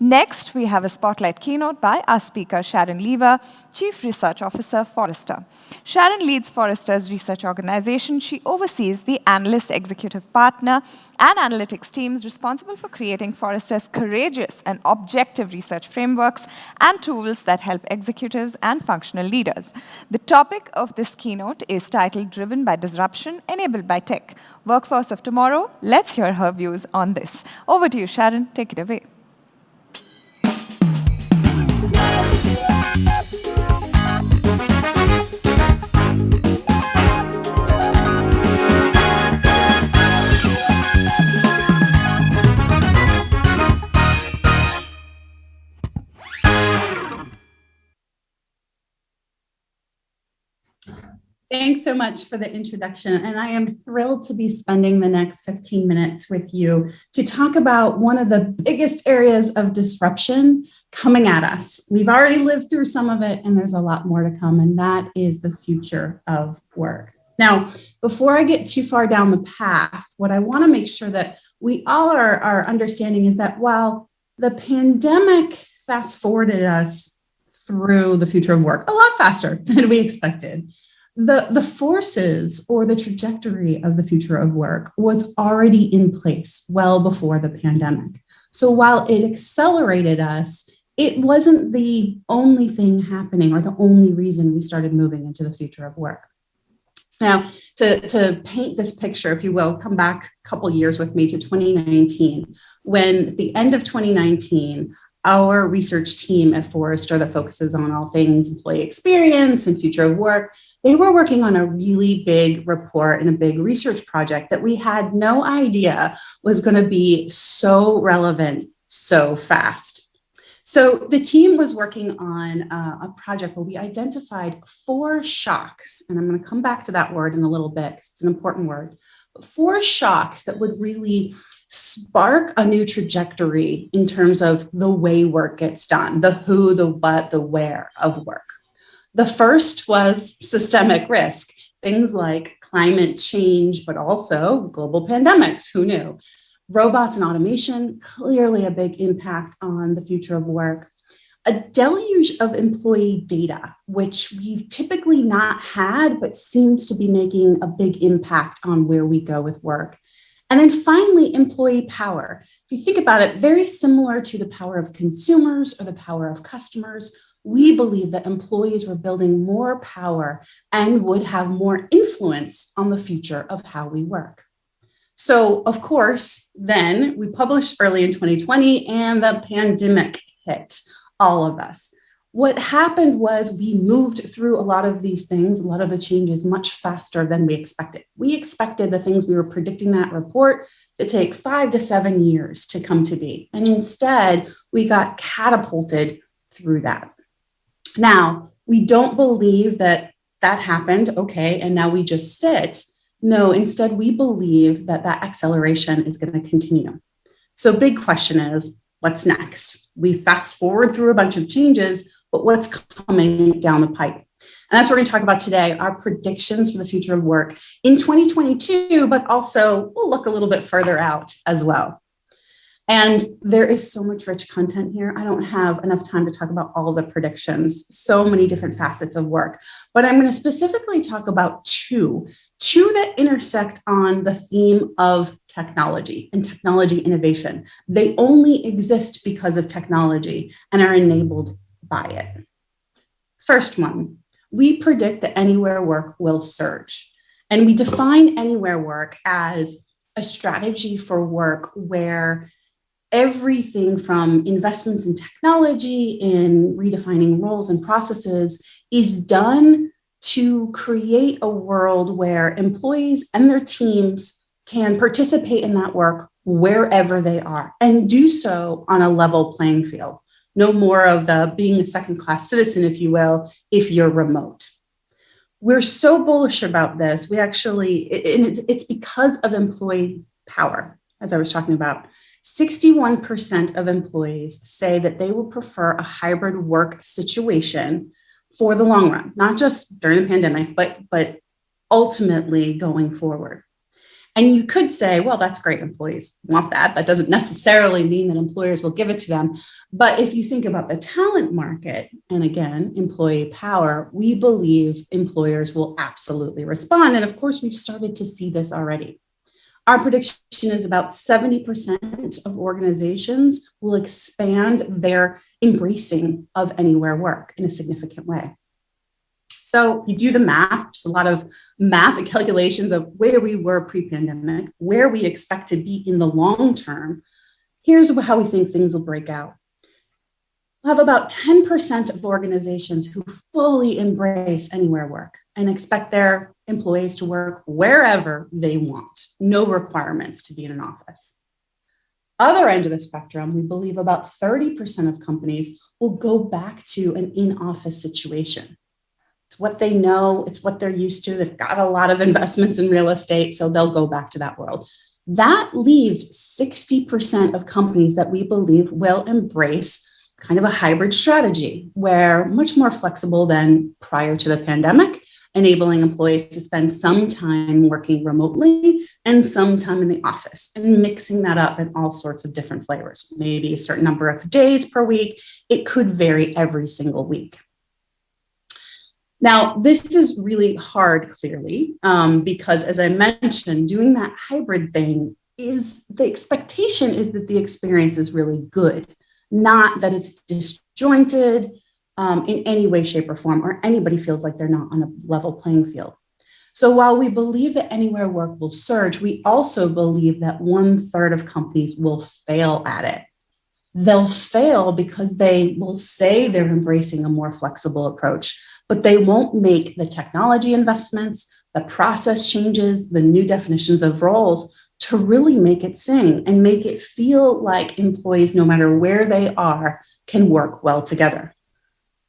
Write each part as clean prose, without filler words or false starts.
Next, we have a spotlight keynote by our speaker, Sharyn Lever, Chief Research Officer, Forrester. Sharyn leads Forrester's research organization. She oversees the analyst executive partner and analytics teams responsible for creating Forrester's courageous and objective research frameworks and tools that help executives and functional leaders. The topic of this keynote is titled Driven by Disruption, Enabled by Tech, Workforce of Tomorrow. Let's hear her views on this. Over to you, Sharyn. Take it away. Thanks so much for the introduction. And I am thrilled to be spending the next 15 minutes with you to talk about one of the biggest areas of disruption coming at us. We've already lived through some of it, and there's a lot more to come, and that is the future of work. Now, before I get too far down the path, what I want to make sure that we all are understanding is that while the pandemic fast forwarded us through the future of work a lot faster than we expected, the forces or the trajectory of the future of work was already in place well before the pandemic. So while it accelerated us, it wasn't the only thing happening or the only reason we started moving into the future of work. Now, to paint this picture, if you will, come back a couple years with me to 2019, when at the end of 2019, our research team at Forrester that focuses on all things employee experience and future of work, they were working on a really big report and a big research project that we had no idea was going to be so relevant so fast. So the team was working on a project where we identified 4 shocks, and I'm going to come back to that word in a little bit because it's an important word, but 4 shocks that would really spark a new trajectory in terms of the way work gets done, the who, the what, the where of work. The first was systemic risk, things like climate change, but also global pandemics, who knew? Robots and automation, clearly a big impact on the future of work. A deluge of employee data, which we've typically not had, but seems to be making a big impact on where we go with work. And then finally, employee power. If you think about it, very similar to the power of consumers or the power of customers, we believe that employees were building more power and would have more influence on the future of how we work. So, of course, then we published early in 2020 and the pandemic hit all of us. What happened was we moved through a lot of these things, a lot of the changes much faster than we expected. We expected the things we were predicting that report to take 5 to 7 years to come to be. And instead, we got catapulted through that. Now, we don't believe that that happened, okay, and now we just sit. No, instead, we believe that that acceleration is going to continue. So big question is, what's next? We fast forward through a bunch of changes, but what's coming down the pipe? And that's what we're going to talk about today, our predictions for the future of work in 2022, but also we'll look a little bit further out as well. And there is so much rich content here. I don't have enough time to talk about all the predictions, so many different facets of work, but I'm going to specifically talk about two that intersect on the theme of technology and technology innovation. They only exist because of technology and are enabled by it. First one, we predict that anywhere work will surge. And we define anywhere work as a strategy for work where everything from investments in technology, in redefining roles and processes is done to create a world where employees and their teams can participate in that work wherever they are and do so on a level playing field. No more of the being a second-class citizen, if you will, if you're remote. We're so bullish about this. We actually, and it's because of employee power, as I was talking about. 61% of employees say that they will prefer a hybrid work situation for the long run, not just during the pandemic, but ultimately going forward. And you could say, well, that's great. Employees want that. That doesn't necessarily mean that employers will give it to them. But if you think about the talent market, and again, employee power, we believe employers will absolutely respond. And of course, we've started to see this already. Our prediction is about 70% of organizations will expand their embracing of anywhere work in a significant way. So you do the math, just a lot of math and calculations of where we were pre-pandemic, where we expect to be in the long term. Here's how we think things will break out. We'll have about 10% of organizations who fully embrace anywhere work and expect their employees to work wherever they want, no requirements to be in an office. Other end of the spectrum, we believe about 30% of companies will go back to an in-office situation. It's what they know, it's what they're used to. They've got a lot of investments in real estate, so they'll go back to that world. That leaves 60% of companies that we believe will embrace kind of a hybrid strategy where much more flexible than prior to the pandemic, enabling employees to spend some time working remotely and some time in the office and mixing that up in all sorts of different flavors, maybe a certain number of days per week. It could vary every single week. Now, this is really hard, clearly, because as I mentioned, doing that hybrid thing is the expectation is that the experience is really good, not that it's disjointed in any way, shape, or form, or anybody feels like they're not on a level playing field. So while we believe that anywhere work will surge, we also believe that 1/3 of companies will fail at it. They'll fail because they will say they're embracing a more flexible approach, but they won't make the technology investments, the process changes, the new definitions of roles to really make it sing and make it feel like employees, no matter where they are, can work well together.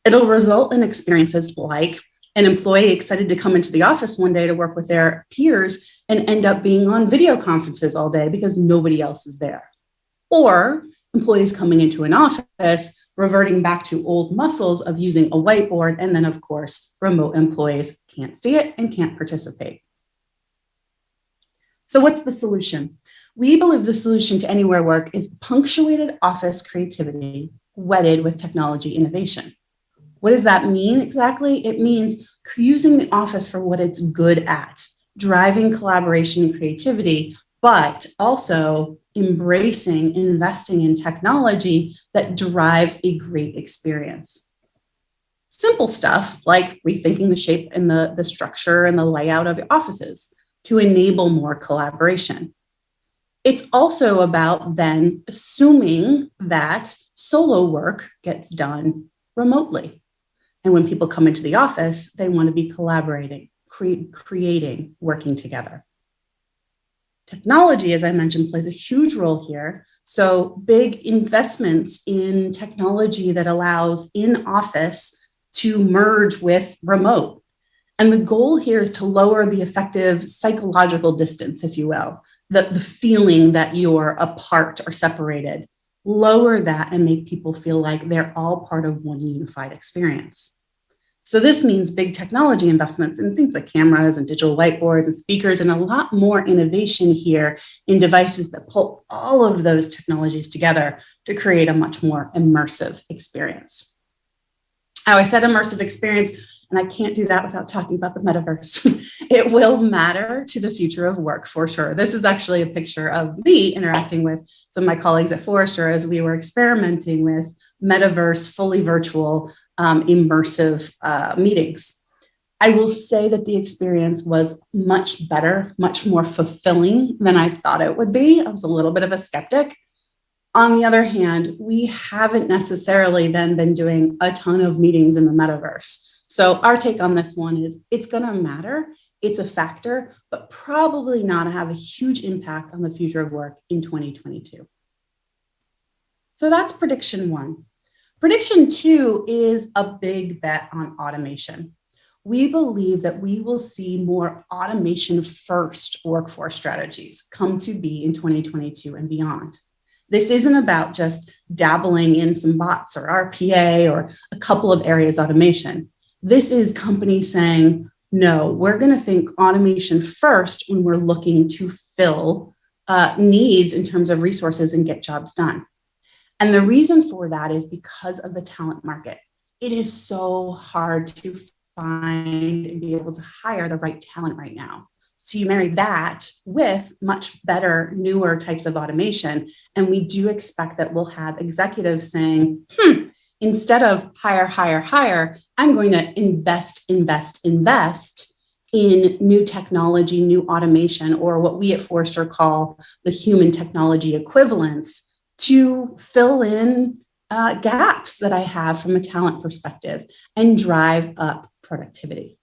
It'll result in experiences like an employee excited to come into the office one day to work with their peers and end up being on video conferences all day because nobody else is there. Or employees coming into an office, reverting back to old muscles of using a whiteboard, and then, of course, remote employees can't see it and can't participate. So what's the solution? We believe the solution to anywhere work is punctuated office creativity wedded with technology innovation. What does that mean exactly? It means using the office for what it's good at, driving collaboration and creativity, but also embracing, investing in technology that drives a great experience. Simple stuff like rethinking the shape and the structure and the layout of offices to enable more collaboration. It's also about then assuming that solo work gets done remotely. And when people come into the office, they want to be collaborating, creating, working together. Technology, as I mentioned, plays a huge role here. So big investments in technology that allows in-office to merge with remote. And the goal here is to lower the effective psychological distance, if you will, the feeling that you're apart or separated. Lower that and make people feel like they're all part of one unified experience. So this means big technology investments in things like cameras and digital whiteboards and speakers, and a lot more innovation here in devices that pull all of those technologies together to create a much more immersive experience. Now, I said immersive experience, and I can't do that without talking about the metaverse. It will matter to the future of work for sure. This is actually a picture of me interacting with some of my colleagues at Forrester as we were experimenting with metaverse, fully virtual, immersive meetings. I will say that the experience was much better, much more fulfilling than I thought it would be. I was a little bit of a skeptic. On the other hand, we haven't necessarily then been doing a ton of meetings in the metaverse. So our take on this one is it's going to matter. It's a factor, but probably not have a huge impact on the future of work in 2022. So that's prediction one. Prediction two is a big bet on automation. We believe that we will see more automation first workforce strategies come to be in 2022 and beyond. This isn't about just dabbling in some bots or RPA or a couple of areas automation. This is companies saying, no, we're going to think automation first when we're looking to fill needs in terms of resources and get jobs done. And the reason for that is because of the talent market. It is so hard to find and be able to hire the right talent right now. So you marry that with much better, newer types of automation. And we do expect that we'll have executives saying, instead of hire, I'm going to invest in new technology, new automation, or what we at Forrester call the human technology equivalents, to fill in gaps that I have from a talent perspective and drive up productivity.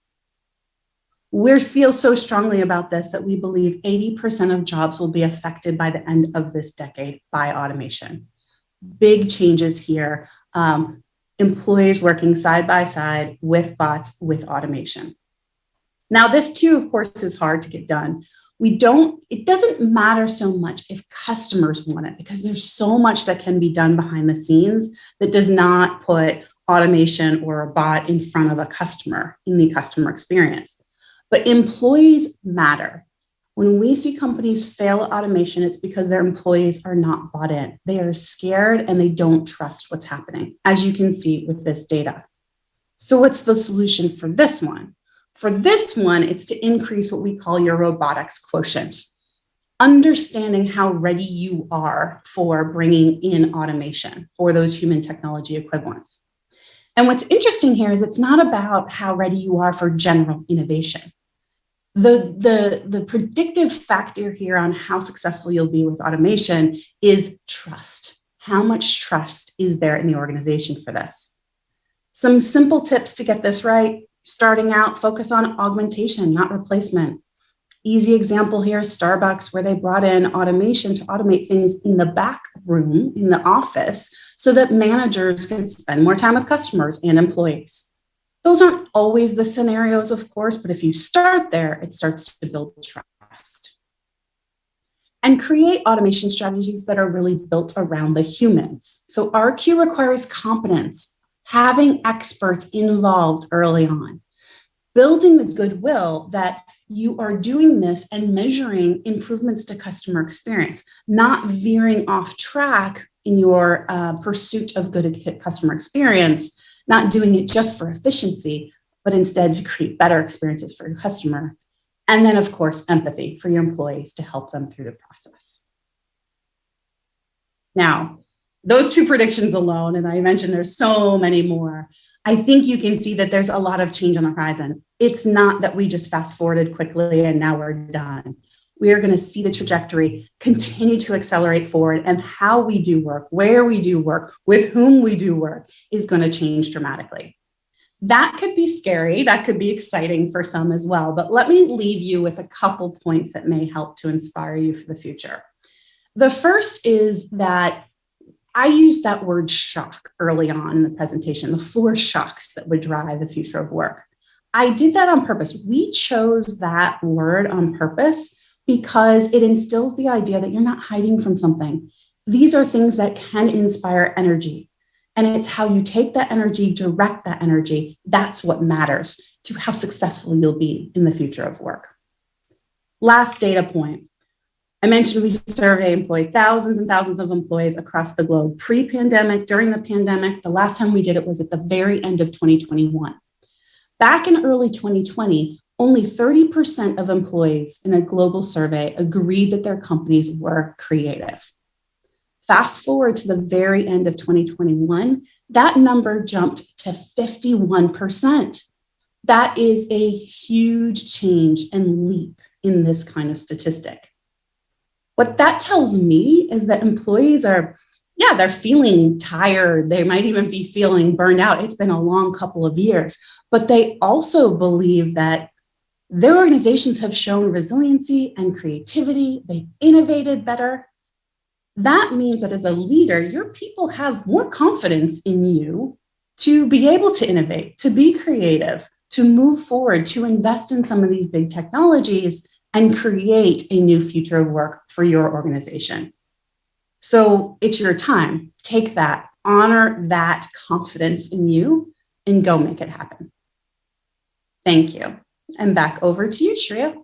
We feel so strongly about this that we believe 80% of jobs will be affected by the end of this decade by automation. Big changes here. Employees working side by side with bots, with automation. Now, this too, of course, is hard to get done. It doesn't matter so much if customers want it, because there's so much that can be done behind the scenes that does not put automation or a bot in front of a customer in the customer experience. But employees matter. When we see companies fail at automation, it's because their employees are not bought in. They are scared and they don't trust what's happening, as you can see with this data. So what's the solution for this one? For this one, it's to increase what we call your robotics quotient. Understanding how ready you are for bringing in automation or those human technology equivalents. And what's interesting here is it's not about how ready you are for general innovation. The predictive factor here on how successful you'll be with automation is trust. How much trust is there in the organization for this? Some simple tips to get this right. Starting out, focus on augmentation, not replacement. Easy example here, Starbucks, where they brought in automation to automate things in the back room, in the office, so that managers could spend more time with customers and employees. Those aren't always the scenarios, of course, but if you start there, it starts to build trust. And create automation strategies that are really built around the humans. So RQ requires competence, having experts involved early on, building the goodwill that you are doing this and measuring improvements to customer experience, not veering off track in your pursuit of good customer experience, not doing it just for efficiency, but instead to create better experiences for your customer. And then, of course, empathy for your employees to help them through the process. Now, those two predictions alone, and I mentioned there's so many more, I think you can see that there's a lot of change on the horizon. It's not that we just fast forwarded quickly and now we're done. We are going to see the trajectory continue to accelerate forward, and how we do work, where we do work, with whom we do work is going to change dramatically. That could be scary. That could be exciting for some as well. But let me leave you with a couple points that may help to inspire you for the future. The first is that I used that word shock early on in the presentation, the 4 shocks that would drive the future of work. I did that on purpose. We chose that word on purpose because it instills the idea that you're not hiding from something. These are things that can inspire energy. And it's how you take that energy, direct that energy. That's what matters to how successful you'll be in the future of work. Last data point. I mentioned we survey employees, thousands and thousands of employees across the globe, pre-pandemic, during the pandemic. The last time we did it was at the very end of 2021. Back in early 2020, only 30% of employees in a global survey agreed that their companies were creative. Fast forward to the very end of 2021, that number jumped to 51%. That is a huge change and leap in this kind of statistic. What that tells me is that employees are, they're feeling tired. They might even be feeling burned out. It's been a long couple of years, but they also believe that their organizations have shown resiliency and creativity. They've innovated better. That means that as a leader, your people have more confidence in you to be able to innovate, to be creative, to move forward, to invest in some of these big technologies and create a new future of work for your organization. So it's your time. Take that, honor that confidence in you, and go make it happen. Thank you. And back over to you, Shreya.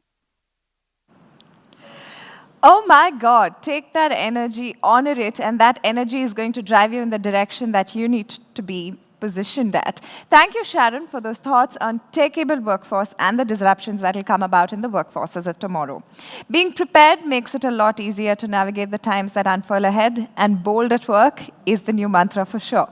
Oh my God, take that energy, honor it, and that energy is going to drive you in the direction that you need to be positioned at. Thank you, Sharyn, for those thoughts on tech-able workforce and the disruptions that will come about in the workforces of tomorrow. Being prepared makes it a lot easier to navigate the times that unfurl ahead, and bold at work is the new mantra for sure.